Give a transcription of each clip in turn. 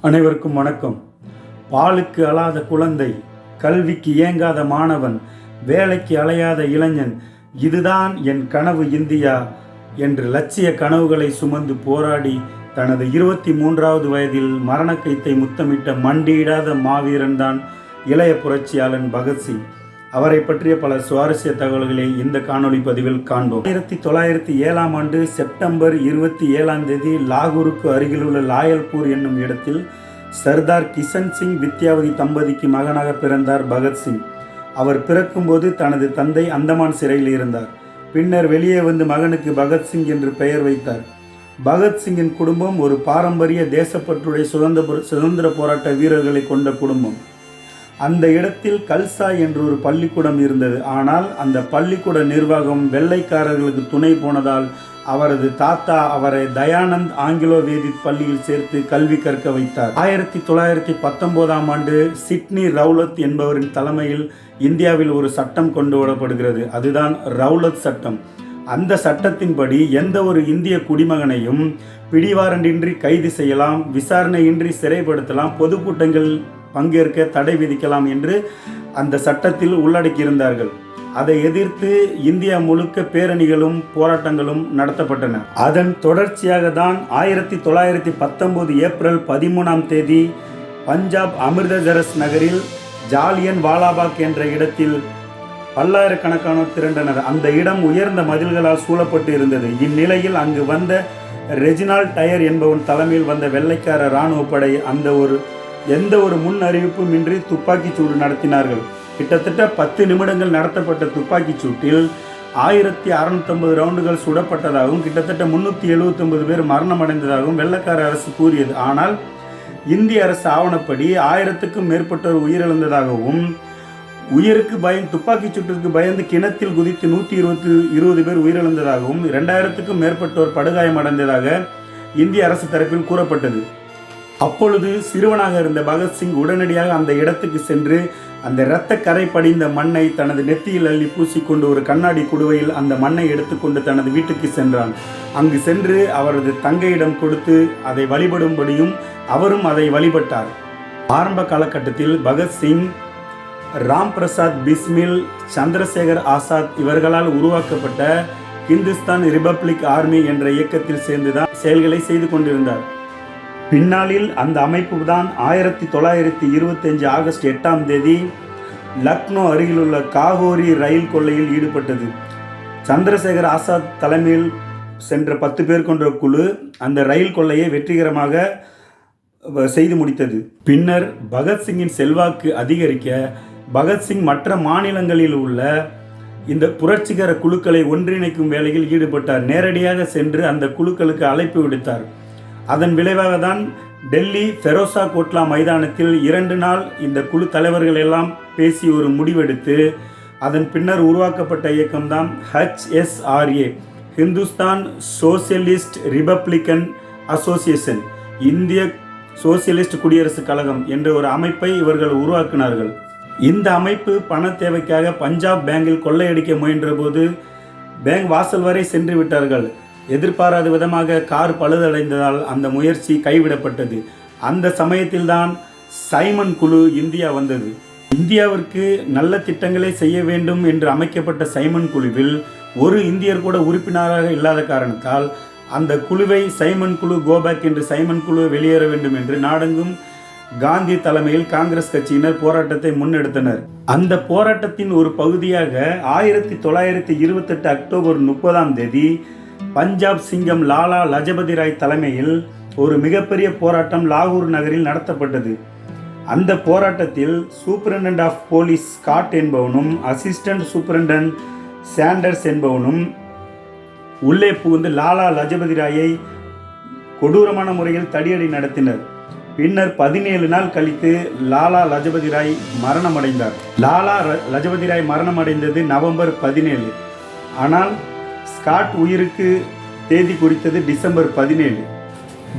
அனைவருக்கும் வணக்கம். பாலுக்கு அழாத குழந்தை, கல்விக்கு ஏங்காத மாணவன், வேலைக்கு அலையாத இளைஞன், இதுதான் என் கனவு இந்தியா என்று லட்சிய கனவுகளை சுமந்து போராடி தனது 23வது வயதில் மரணக்கைத்தை முத்தமிட்ட மண்டியிடாத மாவீரன் தான் இளைய புரட்சியாளன் பகத்சிங். அவரை பற்றிய பல சுவாரஸ்ய தகவல்களை இந்த காணொளி பதிவில் காண்போம். 1907ஆம் ஆண்டு செப்டம்பர் 27ஆம் தேதி லாகூருக்கு அருகிலுள்ள லாயல்பூர் என்னும் இடத்தில் சர்தார் கிஷன் சிங் வித்யாவதி தம்பதிக்கு மகனாக பிறந்தார் பகத்சிங். அவர் பிறக்கும்போது தனது தந்தை அந்தமான் சிறையில் இருந்தார். பின்னர் வெளியே வந்து மகனுக்கு பகத்சிங் என்று பெயர் வைத்தார். பகத்சிங்கின் குடும்பம் ஒரு பாரம்பரிய தேசப்பற்றுடைய சுதந்திர போராட்ட வீரர்களை கொண்ட குடும்பம். அந்த இடத்தில் கல்சா என்று ஒரு பள்ளிக்கூடம் இருந்தது. ஆனால் அந்த பள்ளிக்கூட நிர்வாகம் வெள்ளைக்காரர்களுக்கு துணை போனதால் அவரது தாத்தா அவரை தயானந்த் ஆங்கிலோ வேதிக் பள்ளியில் சேர்த்து கல்வி கற்க வைத்தார். 1919ஆம் ஆண்டு சிட்னி ரவுலத் என்பவரின் தலைமையில் இந்தியாவில் ஒரு சட்டம் கொண்டு வரப்படுகிறது. அதுதான் ரவுலத் சட்டம். அந்த சட்டத்தின்படி எந்த ஒரு இந்திய குடிமகனையும் பிடிவாரண்டின்றி கைது செய்யலாம், விசாரணையின்றி சிறைப்படுத்தலாம், பொதுக்கூட்டங்கள் பங்கேற்க தடை விதிக்கலாம் என்று அந்த சட்டத்தில் உள்ளடக்கியிருந்தார்கள். அதை எதிர்த்து இந்தியா முழுக்க பேரணிகளும் போராட்டங்களும் நடத்தப்பட்டன. அதன் தொடர்ச்சியாக தான் 1919 ஏப்ரல் 13ஆம் தேதி பஞ்சாப் அமிர்தசரஸ் நகரில் ஜாலியன் வாலாபாக் என்ற இடத்தில் பல்லாயிரக்கணக்கானோர் திரண்டனர். அந்த இடம் உயர்ந்த மதில்களால் சூழப்பட்டு இருந்தது. இந்நிலையில் அங்கு வந்த ரெஜினால்ட் டயர் என்பவன் தலைமையில் வந்த வெள்ளைக்கார இராணுவ படை எந்த ஒரு முன் அறிவிப்பும் இன்றி துப்பாக்கிச் சூடு நடத்தினார்கள். கிட்டத்தட்ட 10 நிமிடங்கள் நடத்தப்பட்ட துப்பாக்கிச் சூட்டில் 1650 ரவுண்டுகள் சுடப்பட்டதாகவும் கிட்டத்தட்ட 379 பேர் மரணமடைந்ததாகவும் வெள்ளைக்கார அரசு கூறியது. ஆனால் இந்திய அரசு ஆவணப்படி 1000க்கும் மேற்பட்டோர் உயிரிழந்ததாகவும் உயிருக்கு துப்பாக்கிச் சூட்டிற்கு பயந்து கிணத்தில் குதித்து 120 பேர் உயிரிழந்ததாகவும் 2000க்கும் மேற்பட்டோர் படுகாயமடைந்ததாக இந்திய அரசு தரப்பில் கூறப்பட்டது. அப்பொழுது சிறுவனாக இருந்த பகத்சிங் உடனடியாக அந்த இடத்துக்கு சென்று அந்த இரத்த கரை படிந்த மண்ணை தனது நெத்தியில் அள்ளி பூசிக்கொண்டு ஒரு கண்ணாடி குடுவையில் அந்த மண்ணை எடுத்துக்கொண்டு தனது வீட்டுக்கு சென்றான். அங்கு சென்று அவரது தங்கையிடம் கொடுத்து அதை வழிபடும்படியும் அவரும் அதை வழிபட்டார். ஆரம்ப காலகட்டத்தில் பகத்சிங், ராம் பிரசாத் பிஸ்மில், சந்திரசேகர் ஆசாத் இவர்களால் உருவாக்கப்பட்ட ஹிந்துஸ்தான் ரிபப்ளிக் ஆர்மி என்ற இயக்கத்தில் சேர்ந்துதான் செயல்களை செய்து கொண்டிருந்தார். பின்னாளில் அந்த அமைப்பு தான் 1925 ஆகஸ்ட் 8ஆம் தேதி லக்னோ அருகிலுள்ள காகோரி ரயில் கொள்ளையில் ஈடுபட்டது. சந்திரசேகர் ஆசாத் தலைமையில் சென்ற 10 பேர் கொண்ட குழு அந்த ரயில் கொள்ளையை வெற்றிகரமாக செய்து முடித்தது. பின்னர் பகத்சிங்கின் செல்வாக்கு அதிகரிக்க பகத்சிங் மற்ற மாநிலங்களில் உள்ள இந்த புரட்சிகர குழுக்களை ஒன்றிணைக்கும் வேலையில் ஈடுபட்டார். நேரடியாக சென்று அந்த குழுக்களுக்கு அழைப்பு விடுத்தார். அதன் விளைவாக தான் டெல்லி ஃபெரோசா கோட்லா மைதானத்தில் 2 நாள் இந்த குழு தலைவர்கள் எல்லாம் பேசி ஒரு முடிவெடுத்து அதன் பின்னர் உருவாக்கப்பட்ட இயக்கம்தான் HSRA, Hindustan socialist Republican association, இந்திய சோசியலிஸ்ட் குடியரசுக் கழகம் என்ற ஒரு அமைப்பை இவர்கள் உருவாக்கினார்கள். இந்த அமைப்பு பண தேவைக்காக பஞ்சாப் பேங்கில் கொள்ளையடிக்க முயன்ற போது பேங்க் வாசல் வரை சென்று விட்டார்கள். எதிர்பாராத விதமாக கார் பழுதடைந்ததால் அந்த முயற்சி கைவிடப்பட்டது. அந்த சமயத்தில்தான் சைமன் குழு இந்தியா வந்தது. இந்தியாவிற்கு நல்ல திட்டங்களை செய்ய வேண்டும் என்று அமைக்கப்பட்ட சைமன் குழுவில் ஒரு இந்தியர் கூட உறுப்பினராக இல்லாத காரணத்தால் அந்த குழுவை சைமன் குழு கோபேக் என்று சைமன் குழு வெளியேற வேண்டும் என்று நாடெங்கும் காந்தி தலைமையில் காங்கிரஸ் கட்சியினர் போராட்டத்தை முன்னெடுத்தனர். அந்த போராட்டத்தின் ஒரு பகுதியாக 1928 அக்டோபர் 30ஆம் தேதி பஞ்சாப் சிங்கம் லாலா லஜபதி ராய் தலைமையில் ஒரு மிகப்பெரிய போராட்டம் லாகூர் நகரில் நடத்தப்பட்டது. அந்த போராட்டத்தில் சூப்பரிண்டென்ட் ஆஃப் போலீஸ் ஸ்காட் என்பவனும் அசிஸ்டன்ட் சூப்பரிண்டென்ட் சாண்டர்ஸ் என்பவனும் உள்ளே புகுந்து லாலா லஜபதி ராயை கொடூரமான முறையில் தடியடி நடத்தினர். பின்னர் 17 நாள் கழித்து லாலா லஜபதி ராய் மரணமடைந்தார். லாலா லஜபதி ராய் மரணமடைந்தது நவம்பர் 17. ஆனால் ஸ்காட் உயிருக்கு தேதி குறித்தது டிசம்பர் 17.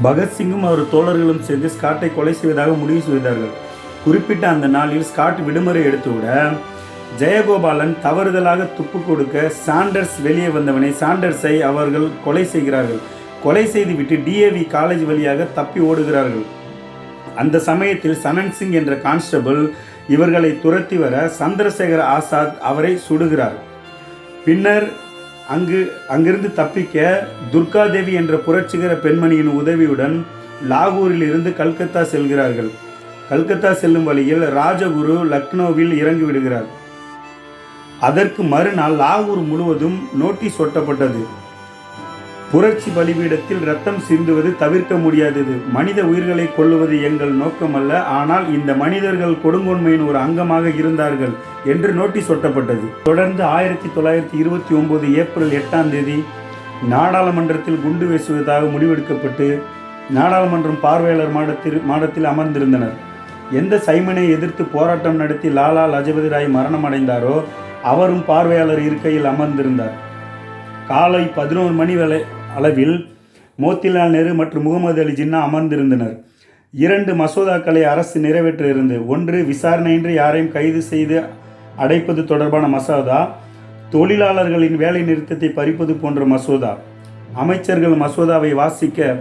பகத்சிங்கும் அவர் தோழர்களும் சேர்ந்து ஸ்காட்டை கொலை செய்வதாக முடிவு செய்தார்கள். குறிப்பிட்ட அந்த நாளில் ஸ்காட் விடுமுறை எடுத்துவிட ஜெயகோபாலன் தவறுதலாக துப்பு கொடுக்க சாண்டர்ஸ் வெளியே வந்தவனை சாண்டர்ஸை அவர்கள் கொலை செய்கிறார்கள். கொலை செய்துவிட்டு DAV காலேஜ் வழியாக தப்பி ஓடுகிறார்கள். அந்த சமயத்தில் சனன் சிங் என்ற கான்ஸ்டபிள் இவர்களை துரத்தி வர சந்திரசேகர ஆசாத் அவரை சுடுகிறார். பின்னர் அங்கிருந்து தப்பிக்க துர்காதேவி என்ற புரட்சிகர பெண்மணியின் உதவியுடன் லாகூரில் இருந்து கல்கத்தா செல்கிறார்கள். கல்கத்தா செல்லும் வழியில் ராஜகுரு லக்னோவில் இறங்கிவிடுகிறார். அதற்கு மறுநாள் லாகூர் முழுவதும் நோட்டீஸ் ஒட்டப்பட்டது. புரட்சி பலிபீடத்தில் ரத்தம் சிந்துவது தவிர்க்க முடியாதது. மனித உயிர்களை கொல்லுவது எங்கள் நோக்கமல்ல, ஆனால் இந்த மனிதர்கள் கொடுங்கோன்மையின் ஒரு அங்கமாக இருந்தார்கள் என்று நோட்டீஸ் ஒட்டப்பட்டது. தொடர்ந்து 1929 ஏப்ரல் 8 நாடாளுமன்றத்தில் குண்டு வீசுவதாக முடிவெடுக்கப்பட்டு நாடாளுமன்றம் பார்வையாளர் மாடத்தில் அமர்ந்திருந்தனர். எந்த சைமனை எதிர்த்து போராட்டம் நடத்தி லாலா லஜபதி ராய் மரணம் அடைந்தாரோ அவரும் பார்வையாளர் இருக்கையில் அமர்ந்திருந்தார். காலை 11 மணி அளவில் மோத்திலால் நேரு மற்றும் முகமது அலி ஜின்னா அமர்ந்திருந்தனர். 2 மசோதாக்களை அரசு நிறைவேற்ற இருந்தது. ஒன்று, விசாரணையின்றி யாரையும் கைது செய்து அடைப்பது தொடர்பான மசோதா. தொழிலாளர்களின் வேலை நிறுத்தத்தை பறிப்பது போன்ற மசோதா. அமைச்சர்கள் மசோதாவை வாசிக்க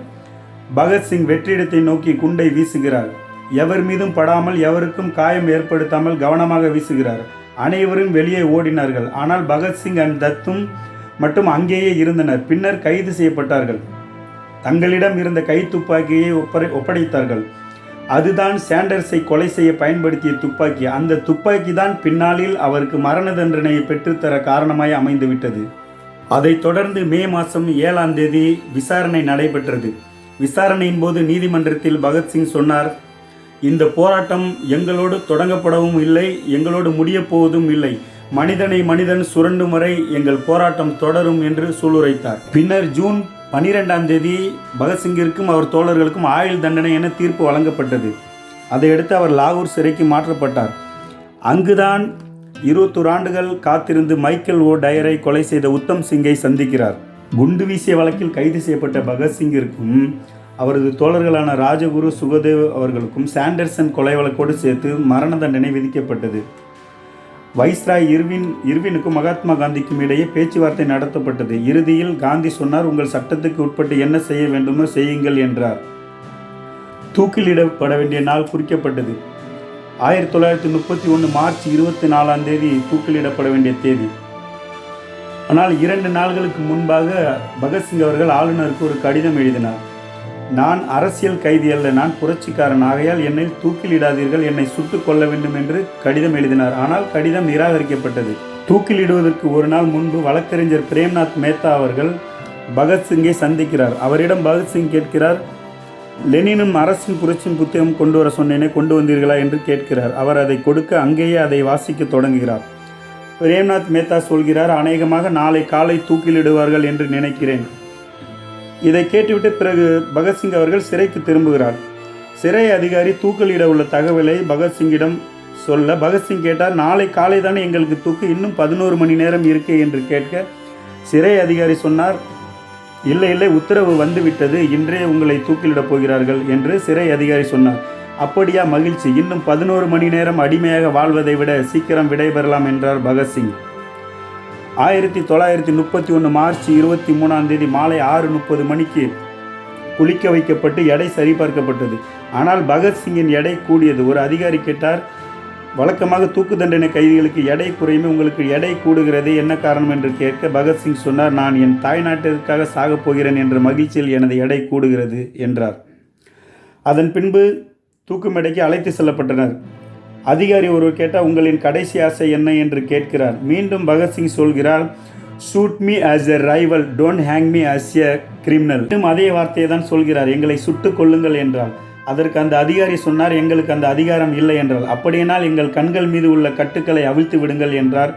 பகத்சிங் வெற்றிடத்தை நோக்கி குண்டை வீசுகிறார். எவர் மீதும் படாமல் எவருக்கும் காயம் ஏற்படுத்தாமல் கவனமாக வீசுகிறார். அனைவரும் வெளியே ஓடினார்கள். ஆனால் பகத்சிங் அண்ட் தத்தும் மட்டும் அங்கேயே இருந்தனர். பின்னர் கைது செய்யப்பட்டார்கள். தங்களிடம் இருந்த கை துப்பாக்கியை ஒப்படைத்தார்கள். அதுதான் சாண்டர்ஸை கொலை செய்ய பயன்படுத்திய துப்பாக்கி. அந்த துப்பாக்கி தான் பின்னாளில் அவருக்கு மரண தண்டனையை பெற்றுத்தர காரணமாய் அமைந்துவிட்டது. அதைத் தொடர்ந்து மே மாதம் 7 விசாரணை நடைபெற்றது. விசாரணையின் போது நீதிமன்றத்தில் பகத்சிங் சொன்னார், இந்த போராட்டம் எங்களோடு தொடங்கப்படவும் இல்லை, எங்களோடு முடியப் போவதும் இல்லை. மனிதனை மனிதன் சுரண்டும் வரை எங்கள் போராட்டம் தொடரும் என்று சூளுரைத்தார். பின்னர் ஜூன் 12 பகத்சிங்கிற்கும் அவர் தோழர்களுக்கும் ஆயுள் தண்டனை என தீர்ப்பு வழங்கப்பட்டது. அதையடுத்து அவர் லாகூர் சிறைக்கு மாற்றப்பட்டார். அங்குதான் 21 ஆண்டுகள் காத்திருந்து மைக்கேல் ஓ டயரை கொலை செய்த உத்தம் சிங்கை சந்திக்கிறார். குண்டு வீசிய வழக்கில் கைது செய்யப்பட்ட பகத்சிங்கிற்கும் அவரது தோழர்களான ராஜகுரு சுகதேவ் அவர்களுக்கும் சாண்டர்சன் கொலை வழக்கோடு சேர்த்து மரண தண்டனை விதிக்கப்பட்டது. வைஸ்ராய் இர்வினுக்கும் மகாத்மா காந்திக்கும் இடையே பேச்சுவார்த்தை நடத்தப்பட்டது. இறுதியில் காந்தி சொன்னார், உங்கள் சட்டத்துக்கு உட்பட்டு என்ன செய்ய வேண்டுமோ செய்யுங்கள் என்றார். தூக்கிலிடப்பட வேண்டிய நாள் குறிக்கப்பட்டது. 1931 மார்ச் 24 தூக்கிலிடப்பட வேண்டிய தேதி. ஆனால் 2 நாள்களுக்கு முன்பாக பகத்சிங் அவர்கள் ஆளுநருக்கு ஒரு கடிதம் எழுதினார். நான் அரசியல் கைதி அல்ல, நான் புரட்சிக்காரன், ஆகையால் என்னை தூக்கிலிடாதீர்கள், என்னை சுட்டுக் கொள்ள வேண்டும் என்று கடிதம் எழுதினார். ஆனால் கடிதம் நிராகரிக்கப்பட்டது. தூக்கிலிடுவதற்கு ஒரு நாள் முன்பு வழக்கறிஞர் பிரேம்நாத் மேத்தா அவர்கள் பகத்சிங்கை சந்திக்கிறார். அவரிடம் பகத்சிங் கேட்கிறார், லெனினும் அரசின் புரட்சியின் புத்தகம் கொண்டு வர சொன்னேனே, கொண்டு வந்தீர்களா என்று கேட்கிறார். அவர் அதை கொடுக்க அங்கேயே அதை வாசிக்க தொடங்குகிறார். பிரேம்நாத் மேத்தா சொல்கிறார், அநேகமாக நாளை காலை தூக்கிலிடுவார்கள் என்று நினைக்கிறேன். இதை கேட்டுவிட்டு பிறகு பகத்சிங் அவர்கள் சிறைக்கு திரும்புகிறார். சிறை அதிகாரி தூக்கிலிட உள்ள தகவலை பகத்சிங்கிடம் சொல்ல பகத்சிங் கேட்டார், நாளை காலை தானே எங்களுக்கு தூக்கு, இன்னும் 11 மணி நேரம் இருக்கே என்று கேட்க சிறை அதிகாரி சொன்னார், இல்லை உத்தரவு வந்துவிட்டது, இன்றே உங்களை தூக்கிலிடப் போகிறார்கள் என்று சிறை அதிகாரி சொன்னார். அப்படியா, மகிழ்ச்சி, இன்னும் 11 மணி நேரம் அடிமையாக வாழ்வதை விட சீக்கிரம் விடைபெறலாம் என்றார் பகத்சிங். 1931 மார்ச் 23 மாலை 6:30 மணிக்கு குளிக்க வைக்கப்பட்டு எடை சரிபார்க்கப்பட்டது. ஆனால் பகத்சிங்கின் எடை கூடியது. ஒரு அதிகாரி கேட்டார், வழக்கமாக தூக்கு தண்டனை கைதிகளுக்கு எடை குறையுமே, உங்களுக்கு எடை கூடுகிறது, என்ன காரணம் என்று கேட்க பகத்சிங் சொன்னார், நான் என் தாய்நாட்டிற்காக சாகப் போகிறேன் என்ற மகிழ்ச்சியில் எனது எடை கூடுகிறது என்றார். அதன் பின்பு தூக்கு மேடைக்கு அழைத்து செல்லப்பட்டனர். அதிகாரி ஒருவர் கேட்டால், உங்களின் கடைசி ஆசை என்ன என்று கேட்கிறார். மீண்டும் பகத்சிங் சொல்கிறார், shoot me as a rival, don't hang me as a criminal. அதே வார்த்தையை தான் சொல்கிறார், எங்களை சுட்டுக் கொள்ளுங்கள் என்றார். அதற்கு அந்த அதிகாரி சொன்னார், எங்களுக்கு அந்த அதிகாரம் இல்லை என்றார். அப்படியானால் எங்கள் கண்கள் மீது உள்ள கட்டுக்களை அவிழ்த்து விடுங்கள் என்றார்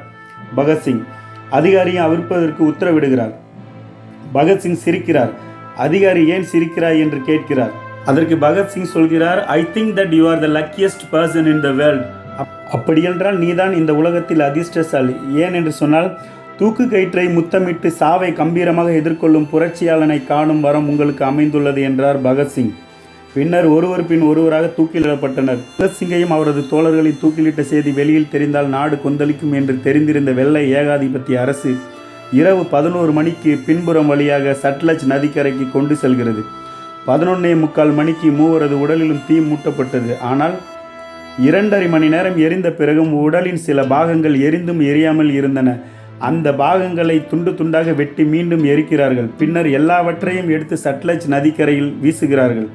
பகத்சிங். அதிகாரியை அவிழ்ப்பதற்கு உத்தரவிடுகிறார். பகத்சிங் சிரிக்கிறார். அதிகாரி ஏன் சிரிக்கிறாய் என்று கேட்கிறார். அதற்கு பகத்சிங் சொல்கிறார், I think that you are the luckiest person in the world. அப்படியென்றால் நீதான் இந்த உலகத்தில் அதிர்ஷ்டசாலி. ஏன் என்று சொன்னால், தூக்கு கயிற்றை முத்தமிட்டு சாவை கம்பீரமாக எதிர்கொள்ளும் புரட்சியாளனை காணும் வரம் உங்களுக்கு அமைந்துள்ளது என்றார் பகத்சிங். பின்னர் ஒருவர் பின் ஒருவராக தூக்கிலிடப்பட்டனர். பகத்சிங்கையும் அவரது தோழர்களின் தூக்கிலிட்ட செய்தி வெளியில் தெரிந்தால் நாடு கொந்தளிக்கும் என்று தெரிந்திருந்த வெள்ளை ஏகாதிபத்திய அரசு இரவு 11 மணிக்கு பின்புறம் வழியாக சட்லஜ் நதிக்கரைக்கு கொண்டு செல்கிறது. 11:45 மணிக்கு மூவரது உடலிலும் தீ மூட்டப்பட்டது. ஆனால் 2½ மணி நேரம் எரிந்த பிறகும் உடலின் சில பாகங்கள் எரிந்தும் எரியாமல் இருந்தன. அந்த பாகங்களை துண்டு துண்டாக வெட்டி மீண்டும் எரிக்கிறார்கள். பின்னர் எல்லாவற்றையும் எடுத்து சட்லஜ் நதிக்கரையில் வீசுகிறார்கள்.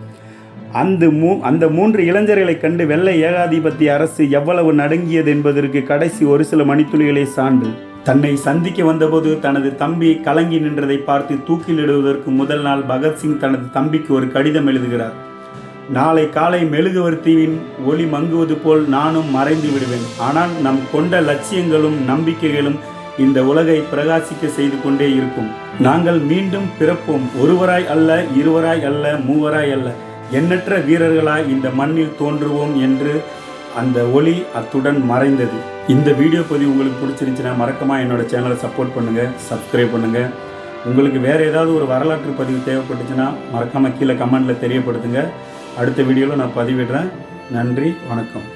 அந்த 3 இளைஞர்களை கண்டு வெள்ளை ஏகாதிபத்திய அரசு எவ்வளவு நடுங்கியது என்பதற்கு கடைசி ஒரு சில மணித்துளிகளே சான்று. தன்னை சந்திக்க வந்தபோது தனது தம்பி கலங்கி நின்றதை பார்த்து தூக்கிலிடுவதற்கு முதல் நாள் பகத்சிங் தனது தம்பிக்கு ஒரு கடிதம் எழுதுகிறார். நாளை காலை மெழுகுவர்த்தியின் ஒளி மங்குவது போல் நானும் மறைந்து விடுவேன். ஆனால் நம் கொண்ட லட்சியங்களும் நம்பிக்கைகளும் இந்த உலகை பிரகாசிக்க செய்து கொண்டே இருக்கும். நாங்கள் மீண்டும் பிறப்போம். ஒருவராய் அல்ல, இருவராய் அல்ல, மூவராய் அல்ல, எண்ணற்ற வீரர்களாய் இந்த மண்ணில் தோன்றுவோம் என்று அந்த ஒளி அத்துடன் மறைந்தது. இந்த வீடியோ பதிவு உங்களுக்கு பிடிச்சிருந்துச்சுன்னா மறக்காம என்னோட சேனலை சப்போர்ட் பண்ணுங்கள், சப்ஸ்கிரைப் பண்ணுங்கள். உங்களுக்கு வேறு ஏதாவது ஒரு வரலாற்று பதிவு தேவைப்பட்டுச்சுன்னா மறக்காமல் கீழே கமெண்டில் தெரியப்படுத்துங்க. அடுத்த வீடியோவில் நான் பதிவிடுறேன். நன்றி, வணக்கம்.